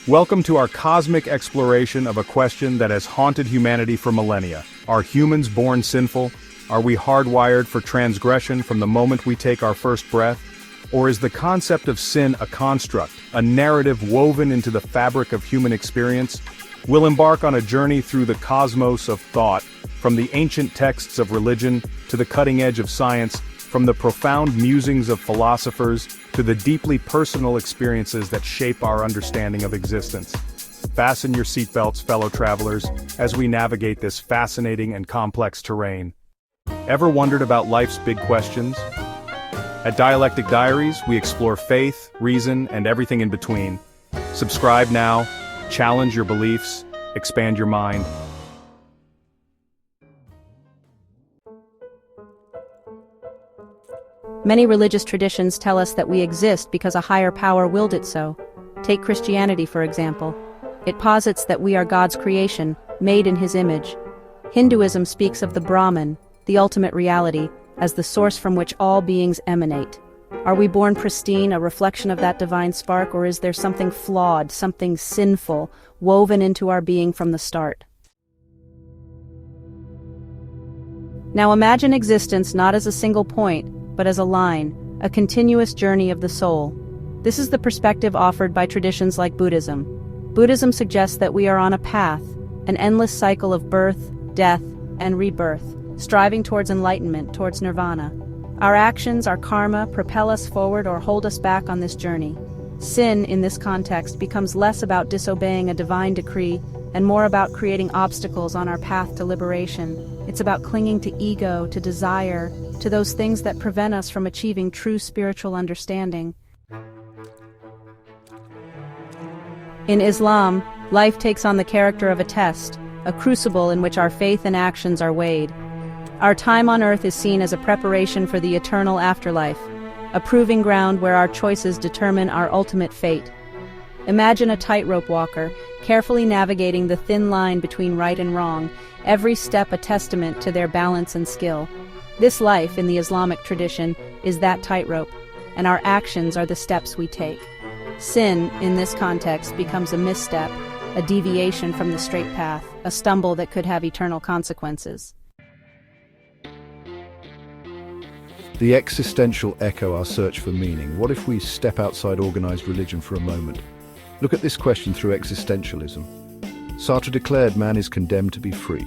Welcome to our cosmic exploration of a question that has haunted humanity for millennia. Are humans born sinful? Are we hardwired for transgression from the moment we take our first breath? Or is the concept of sin a construct, a narrative woven into the fabric of human experience? We'll embark on a journey through the cosmos of thought, from the ancient texts of religion to the cutting edge of science, from the profound musings of philosophers to the deeply personal experiences that shape our understanding of existence. Fasten your seatbelts, fellow travelers, as we navigate this fascinating and complex terrain. Ever wondered about life's big questions? At Dialectic Diaries, we explore faith, reason, and everything in between. Subscribe now, challenge your beliefs, expand your mind. Many religious traditions tell us that we exist because a higher power willed it so. Take Christianity, for example. It posits that we are God's creation, made in His image. Hinduism speaks of the Brahman, the ultimate reality, as the source from which all beings emanate. Are we born pristine, a reflection of that divine spark, or is there something flawed, something sinful, woven into our being from the start? Now imagine existence not as a single point, but as a line, a continuous journey of the soul. This is the perspective offered by traditions like Buddhism. Buddhism suggests that we are on a path, an endless cycle of birth, death, and rebirth, striving towards enlightenment, towards nirvana. Our actions, our karma, propel us forward or hold us back on this journey. Sin, in this context, becomes less about disobeying a divine decree and more about creating obstacles on our path to liberation. It's about clinging to ego, to desire, to those things that prevent us from achieving true spiritual understanding. In Islam, life takes on the character of a test, a crucible in which our faith and actions are weighed. Our time on earth is seen as a preparation for the eternal afterlife, a proving ground where our choices determine our ultimate fate. Imagine a tightrope walker, carefully navigating the thin line between right and wrong, every step a testament to their balance and skill. This life, in the Islamic tradition, is that tightrope, and our actions are the steps we take. Sin, in this context, becomes a misstep, a deviation from the straight path, a stumble that could have eternal consequences. The existential echo our search for meaning. What if we step outside organized religion for a moment? Look at this question through existentialism. Sartre declared man is condemned to be free.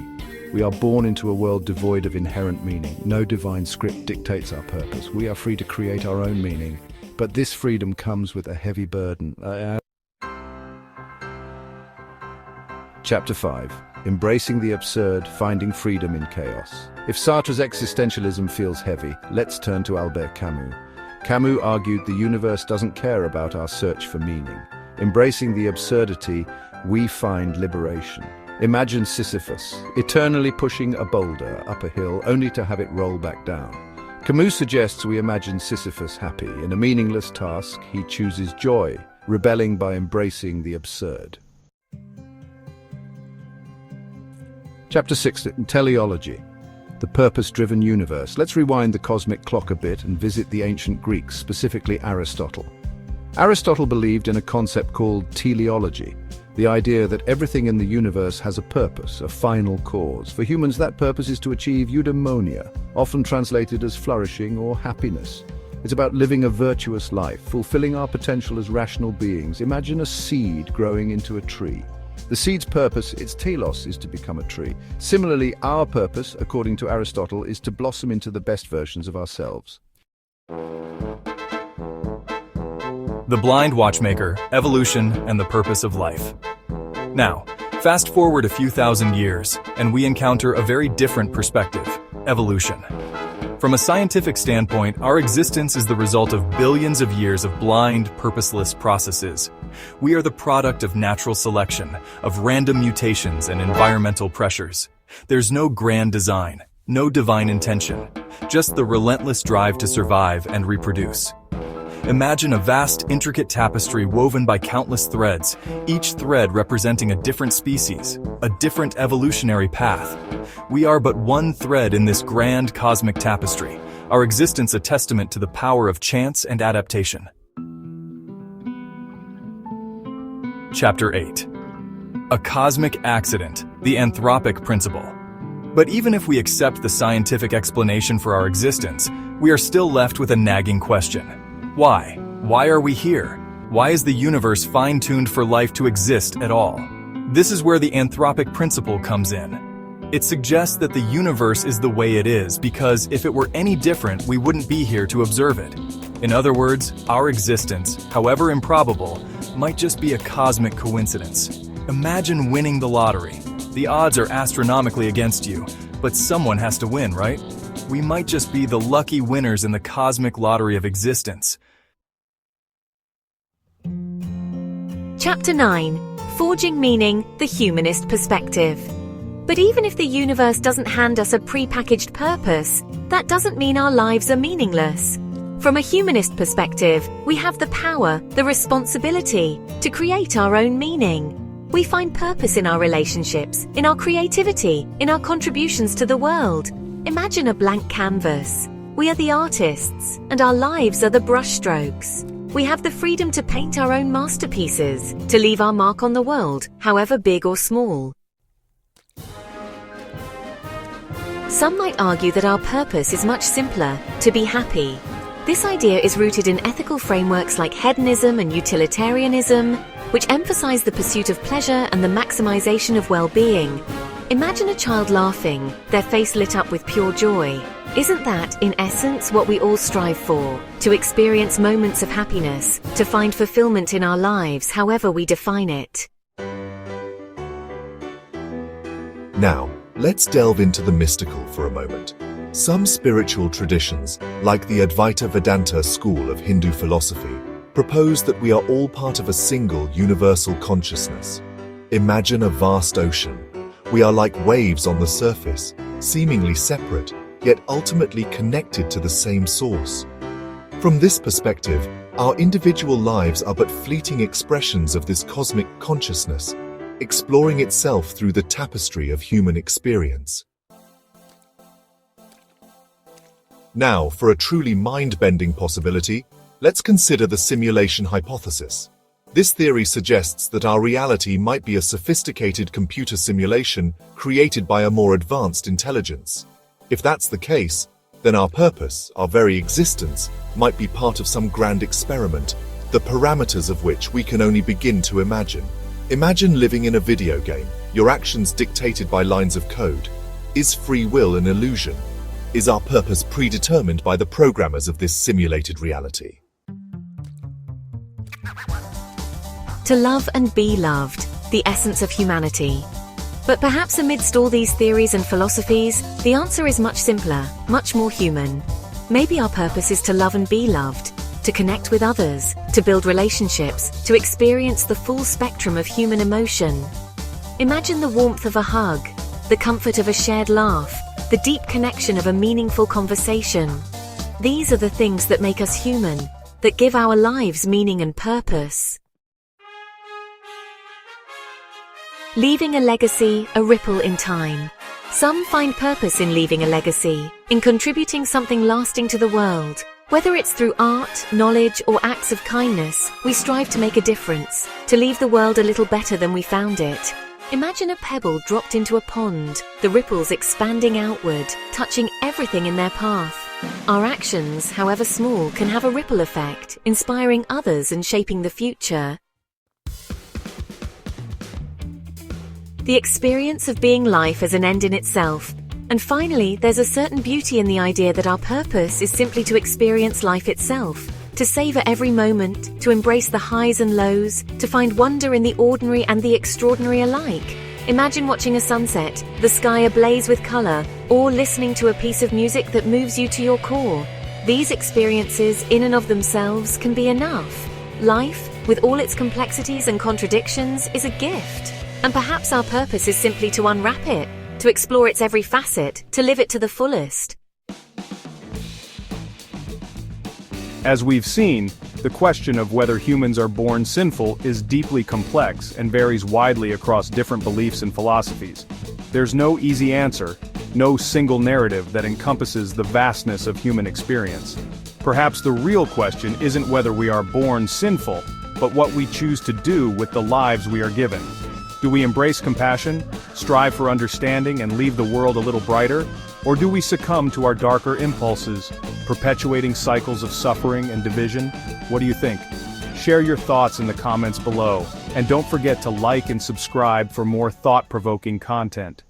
We are born into a world devoid of inherent meaning. No divine script dictates our purpose. We are free to create our own meaning, but this freedom comes with a heavy burden. Chapter 5. Embracing the absurd, finding freedom in chaos. If Sartre's existentialism feels heavy, let's turn to Albert Camus. Camus argued the universe doesn't care about our search for meaning. Embracing the absurdity, we find liberation. Imagine Sisyphus, eternally pushing a boulder up a hill only to have it roll back down. Camus suggests we imagine Sisyphus happy. In a meaningless task, he chooses joy, rebelling by embracing the absurd. Chapter 6. Theology. The purpose-driven universe. Let's rewind the cosmic clock a bit and visit the ancient Greeks, specifically Aristotle. Aristotle believed in a concept called teleology, the idea that everything in the universe has a purpose, a final cause. For humans, that purpose is to achieve eudaimonia, often translated as flourishing or happiness. It's about living a virtuous life, fulfilling our potential as rational beings. Imagine a seed growing into a tree. The seed's purpose, its telos, is to become a tree. Similarly, our purpose, according to Aristotle, is to blossom into the best versions of ourselves. The Blind Watchmaker, Evolution, and the Purpose of Life. Now, fast forward a few thousand years, and we encounter a very different perspective: evolution. From a scientific standpoint, our existence is the result of billions of years of blind, purposeless processes. We are the product of natural selection, of random mutations and environmental pressures. There's no grand design, no divine intention, just the relentless drive to survive and reproduce. Imagine a vast, intricate tapestry woven by countless threads, each thread representing a different species, a different evolutionary path. We are but one thread in this grand cosmic tapestry, our existence a testament to the power of chance and adaptation. Chapter 8. A cosmic accident, the anthropic principle. But even if we accept the scientific explanation for our existence, we are still left with a nagging question. Why? Why are we here? Why is the universe fine-tuned for life to exist at all? This is where the anthropic principle comes in. It suggests that the universe is the way it is because if it were any different, we wouldn't be here to observe it. In other words, our existence, however improbable, might just be a cosmic coincidence. Imagine winning the lottery. The odds are astronomically against you, but someone has to win, right? We might just be the lucky winners in the cosmic lottery of existence. Chapter 9. Forging Meaning, the Humanist Perspective. But even if the universe doesn't hand us a pre-packaged purpose, that doesn't mean our lives are meaningless. From a humanist perspective, we have the power, the responsibility, to create our own meaning. We find purpose in our relationships, in our creativity, in our contributions to the world. Imagine a blank canvas. We are the artists, and our lives are the brushstrokes. We have the freedom to paint our own masterpieces, to leave our mark on the world, however big or small. Some might argue that our purpose is much simpler, to be happy. This idea is rooted in ethical frameworks like hedonism and utilitarianism, which emphasize the pursuit of pleasure and the maximization of well-being. Imagine a child laughing, their face lit up with pure joy. Isn't that, in essence, what we all strive for? To experience moments of happiness, to find fulfillment in our lives, however we define it. Now, let's delve into the mystical for a moment. Some spiritual traditions, like the Advaita Vedanta school of Hindu philosophy, propose that we are all part of a single universal consciousness. Imagine a vast ocean. We are like waves on the surface, seemingly separate, yet ultimately connected to the same source. From this perspective, our individual lives are but fleeting expressions of this cosmic consciousness, exploring itself through the tapestry of human experience. Now, for a truly mind-bending possibility, let's consider the simulation hypothesis. This theory suggests that our reality might be a sophisticated computer simulation created by a more advanced intelligence. If that's the case, then our purpose, our very existence, might be part of some grand experiment, the parameters of which we can only begin to imagine. Imagine living in a video game, your actions dictated by lines of code. Is free will an illusion? Is our purpose predetermined by the programmers of this simulated reality? To love and be loved, the essence of humanity. But perhaps amidst all these theories and philosophies, the answer is much simpler, much more human. Maybe our purpose is to love and be loved, to connect with others, to build relationships, to experience the full spectrum of human emotion. Imagine the warmth of a hug, the comfort of a shared laugh, the deep connection of a meaningful conversation. These are the things that make us human, that give our lives meaning and purpose. Leaving a legacy, a ripple in time. Some find purpose in leaving a legacy, in contributing something lasting to the world. Whether it's through art, knowledge, or acts of kindness, we strive to make a difference, to leave the world a little better than we found it. Imagine a pebble dropped into a pond, the ripples expanding outward, touching everything in their path. Our actions, however small, can have a ripple effect, inspiring others and shaping the future. The experience of being life as an end in itself. And finally, there's a certain beauty in the idea that our purpose is simply to experience life itself, to savor every moment, to embrace the highs and lows, to find wonder in the ordinary and the extraordinary alike. Imagine watching a sunset, the sky ablaze with color, or listening to a piece of music that moves you to your core. These experiences, in and of themselves, can be enough. Life, with all its complexities and contradictions, is a gift. And perhaps our purpose is simply to unwrap it, to explore its every facet, to live it to the fullest. As we've seen, the question of whether humans are born sinful is deeply complex and varies widely across different beliefs and philosophies. There's no easy answer, no single narrative that encompasses the vastness of human experience. Perhaps the real question isn't whether we are born sinful, but what we choose to do with the lives we are given. Do we embrace compassion, strive for understanding, and leave the world a little brighter? Or do we succumb to our darker impulses, perpetuating cycles of suffering and division? What do you think? Share your thoughts in the comments below, and don't forget to like and subscribe for more thought-provoking content.